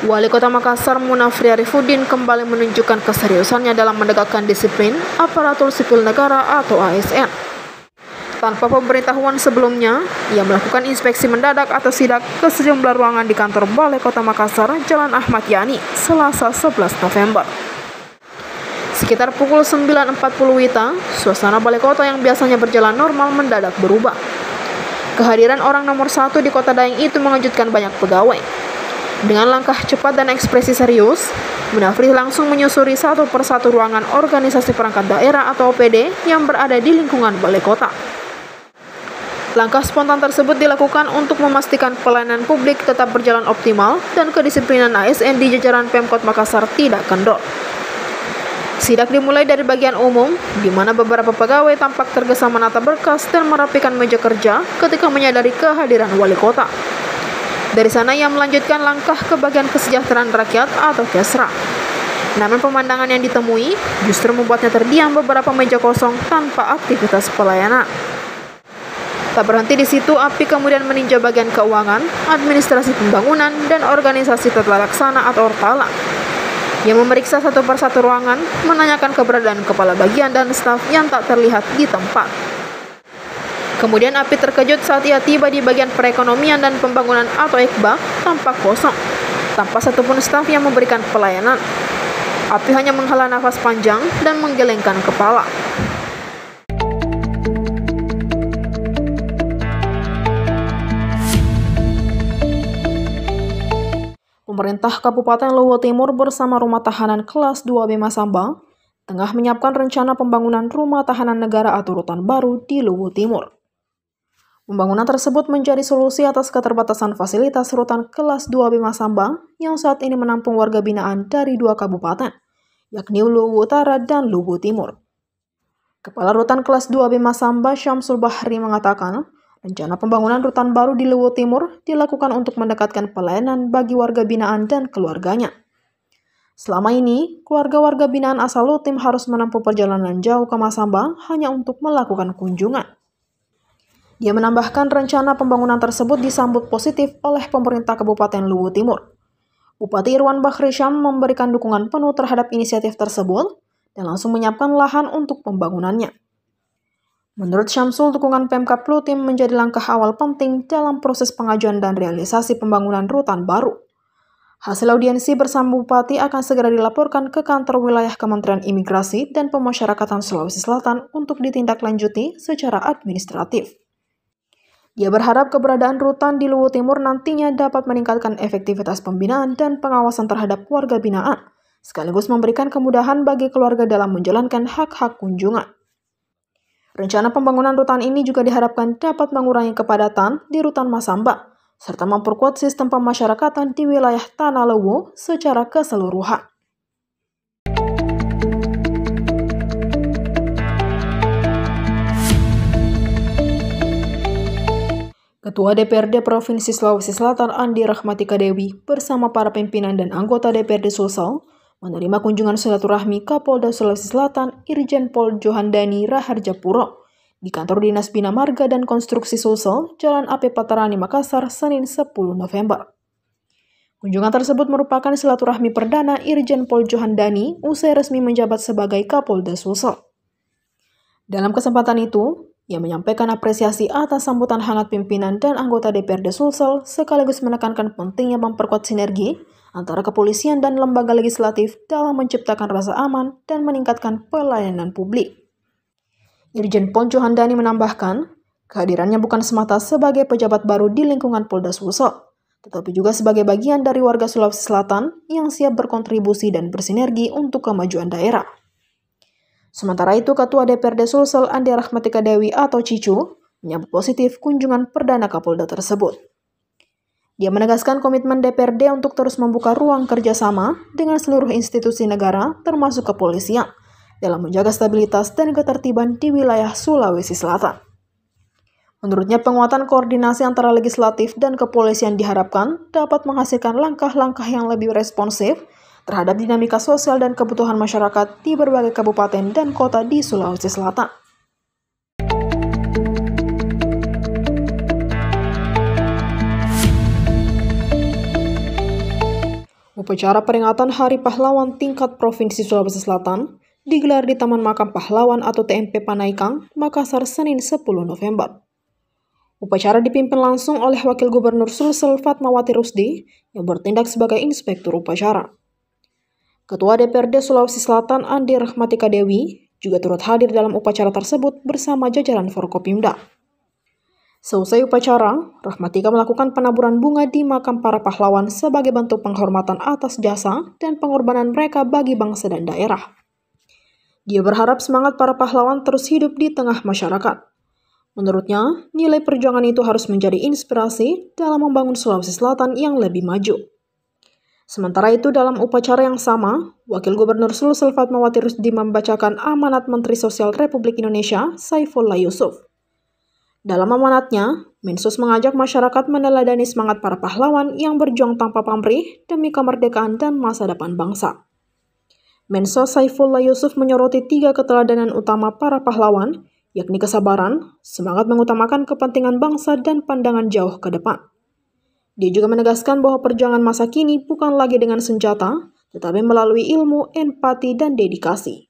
Wali Kota Makassar Munafri Arifudin kembali menunjukkan keseriusannya dalam menegakkan disiplin aparatur sipil negara atau ASN. Tanpa pemberitahuan sebelumnya, ia melakukan inspeksi mendadak atau sidak ke sejumlah ruangan di kantor Balai Kota Makassar, Jalan Ahmad Yani, Selasa 11 November. Sekitar pukul 9.40 WITA, suasana Balai Kota yang biasanya berjalan normal mendadak berubah. Kehadiran orang nomor 1 di Kota Daeng itu mengejutkan banyak pegawai. Dengan langkah cepat dan ekspresi serius, Munafri langsung menyusuri satu persatu ruangan organisasi perangkat daerah atau OPD yang berada di lingkungan Balai Kota. Langkah spontan tersebut dilakukan untuk memastikan pelayanan publik tetap berjalan optimal dan kedisiplinan ASN di jajaran Pemkot Makassar tidak kendor. Sidak dimulai dari bagian umum, di mana beberapa pegawai tampak tergesa menata berkas dan merapikan meja kerja ketika menyadari kehadiran wali kota. Dari sana ia melanjutkan langkah ke bagian kesejahteraan rakyat atau Kesra. Namun pemandangan yang ditemui justru membuatnya terdiam beberapa meja kosong tanpa aktivitas pelayanan. Tak berhenti di situ, api kemudian meninjau bagian keuangan, administrasi pembangunan, dan organisasi tata laksana atau Ortala. Ia memeriksa satu persatu ruangan, menanyakan keberadaan kepala bagian dan staf yang tak terlihat di tempat. Kemudian api terkejut saat ia tiba di bagian perekonomian dan pembangunan atau EKBA tampak kosong, tanpa satupun staf yang memberikan pelayanan. Api hanya menghela nafas panjang dan menggelengkan kepala. Pemerintah Kabupaten Luwu Timur bersama Rumah Tahanan Kelas 2B Masamba tengah menyiapkan rencana pembangunan rumah tahanan negara atau rutan baru di Luwu Timur. Pembangunan tersebut menjadi solusi atas keterbatasan fasilitas rutan Kelas 2B Masamba yang saat ini menampung warga binaan dari 2 kabupaten, yakni Luwu Utara dan Luwu Timur. Kepala Rutan Kelas 2B Masamba Syamsul Bahri mengatakan, rencana pembangunan rutan baru di Luwu Timur dilakukan untuk mendekatkan pelayanan bagi warga binaan dan keluarganya. Selama ini, keluarga-warga binaan asal Lutim harus menempuh perjalanan jauh ke Masamba hanya untuk melakukan kunjungan. Dia menambahkan rencana pembangunan tersebut disambut positif oleh pemerintah Kabupaten Luwu Timur. Bupati Irwan Bakhri Syam memberikan dukungan penuh terhadap inisiatif tersebut dan langsung menyiapkan lahan untuk pembangunannya. Menurut Syamsul, dukungan Pemkab Lutim menjadi langkah awal penting dalam proses pengajuan dan realisasi pembangunan rutan baru. Hasil audiensi bersama Bupati akan segera dilaporkan ke kantor wilayah Kementerian Imigrasi dan Pemasyarakatan Sulawesi Selatan untuk ditindaklanjuti secara administratif. Dia berharap keberadaan rutan di Luwu Timur nantinya dapat meningkatkan efektivitas pembinaan dan pengawasan terhadap warga binaan, sekaligus memberikan kemudahan bagi keluarga dalam menjalankan hak-hak kunjungan. Rencana pembangunan rutan ini juga diharapkan dapat mengurangi kepadatan di rutan Masamba, serta memperkuat sistem pemasyarakatan di wilayah Tanah Luwu secara keseluruhan. Ketua DPRD Provinsi Sulawesi Selatan Andi Rahmatika Dewi bersama para pimpinan dan anggota DPRD Sulsel menerima kunjungan silaturahmi Kapolda Sulawesi Selatan Irjen Pol Johandani Raharjapuro di kantor Dinas Bina Marga dan Konstruksi Sulsel, Jalan AP Patarani, Makassar, Senin 10 November. Kunjungan tersebut merupakan silaturahmi perdana Irjen Pol Johandani usai resmi menjabat sebagai Kapolda Sulsel. Dalam kesempatan itu, ia menyampaikan apresiasi atas sambutan hangat pimpinan dan anggota DPRD Sulsel sekaligus menekankan pentingnya memperkuat sinergi antara kepolisian dan lembaga legislatif dalam menciptakan rasa aman dan meningkatkan pelayanan publik. Irjen Pol Johandani menambahkan, kehadirannya bukan semata sebagai pejabat baru di lingkungan Polda Sulsel, tetapi juga sebagai bagian dari warga Sulawesi Selatan yang siap berkontribusi dan bersinergi untuk kemajuan daerah. Sementara itu, Ketua DPRD Sulsel Andi Rahmatika Dewi atau Cicu menyambut positif kunjungan perdana Kapolda tersebut. Dia menegaskan komitmen DPRD untuk terus membuka ruang kerjasama dengan seluruh institusi negara termasuk kepolisian dalam menjaga stabilitas dan ketertiban di wilayah Sulawesi Selatan. Menurutnya, penguatan koordinasi antara legislatif dan kepolisian diharapkan dapat menghasilkan langkah-langkah yang lebih responsif terhadap dinamika sosial dan kebutuhan masyarakat di berbagai kabupaten dan kota di Sulawesi Selatan. Upacara peringatan Hari Pahlawan tingkat Provinsi Sulawesi Selatan digelar di Taman Makam Pahlawan atau TMP Panaikang, Makassar, Senin 10 November. Upacara dipimpin langsung oleh Wakil Gubernur Sulsel Fatmawati Rusdi yang bertindak sebagai inspektur upacara. Ketua DPRD Sulawesi Selatan Andi Rahmatika Dewi juga turut hadir dalam upacara tersebut bersama jajaran Forkopimda. Seusai upacara, Rahmatika melakukan penaburan bunga di makam para pahlawan sebagai bentuk penghormatan atas jasa dan pengorbanan mereka bagi bangsa dan daerah. Dia berharap semangat para pahlawan terus hidup di tengah masyarakat. Menurutnya, nilai perjuangan itu harus menjadi inspirasi dalam membangun Sulawesi Selatan yang lebih maju. Sementara itu, dalam upacara yang sama, Wakil Gubernur Sulsel Fatmawati Rusdi membacakan amanat Menteri Sosial Republik Indonesia, Saifullah Yusuf. Dalam amanatnya, Mensos mengajak masyarakat meneladani semangat para pahlawan yang berjuang tanpa pamrih demi kemerdekaan dan masa depan bangsa. Mensos Saifullah Yusuf menyoroti 3 keteladanan utama para pahlawan, yakni kesabaran, semangat mengutamakan kepentingan bangsa, dan pandangan jauh ke depan. Dia juga menegaskan bahwa perjuangan masa kini bukan lagi dengan senjata, tetapi melalui ilmu, empati, dan dedikasi.